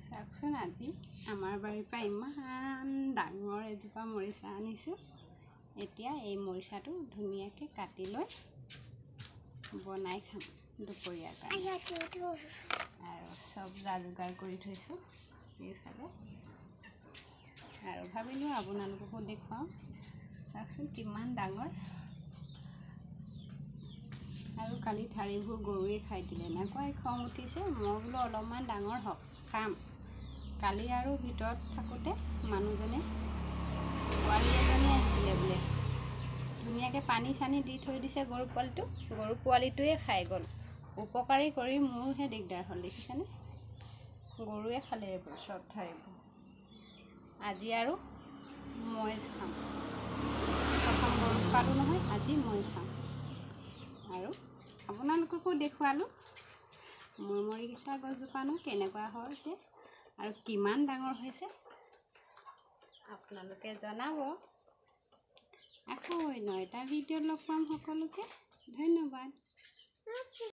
চাওকচোন আজি আমাৰ বাৰীৰ পৰা ইমান ডাঙৰ এজোপা মৰিচা আনিছোঁ। এতিয়া এই মৰিচাটো ধুনীয়াকৈ কাটি লৈ বনাই খাম দুপৰীয়াৰ কাৰণে। আৰু চব যা যোগাৰ কৰি থৈছোঁ এইফালে। আৰু ভাবিলোঁ আপোনালোককো দেখুৱাওঁ। চাওকচোন কিমান ডাঙৰ। আৰু কালি ঠাৰিবোৰ গৰুৱে খাই দিলে, এনেকুৱাই খং উঠিছে। মই বোলো অলপমান ডাঙৰ হওক খাম। কালি আৰু ভিতৰত থাকোঁতে মানুহজনে পোৱালি এজনী আহিছিলে বোলে, ধুনীয়াকৈ পানী চানী দি থৈ দিছে গৰু পোৱালিটোৱে খাই গ'ল। উপকাৰী কৰি মোৰহে দিগদাৰ হ'ল, দেখিছেনে? গৰুৱে খালে এইবোৰ চব ঠাৰিবোৰ। আজি আৰু মই খাম। প্ৰথম গৰু খোৱালোঁ নহয়, আজি মই খাম। আৰু আপোনালোককো দেখুৱালোঁ মোৰ মৰিচা গছজোপানো কেনেকুৱা হৈছে আৰু কিমান ডাঙৰ হৈছে আপোনালোকে জনাব। আকৌ অন্য এটা ভিডিঅ'ত লগ পাম। সকলোকে ধন্যবাদ।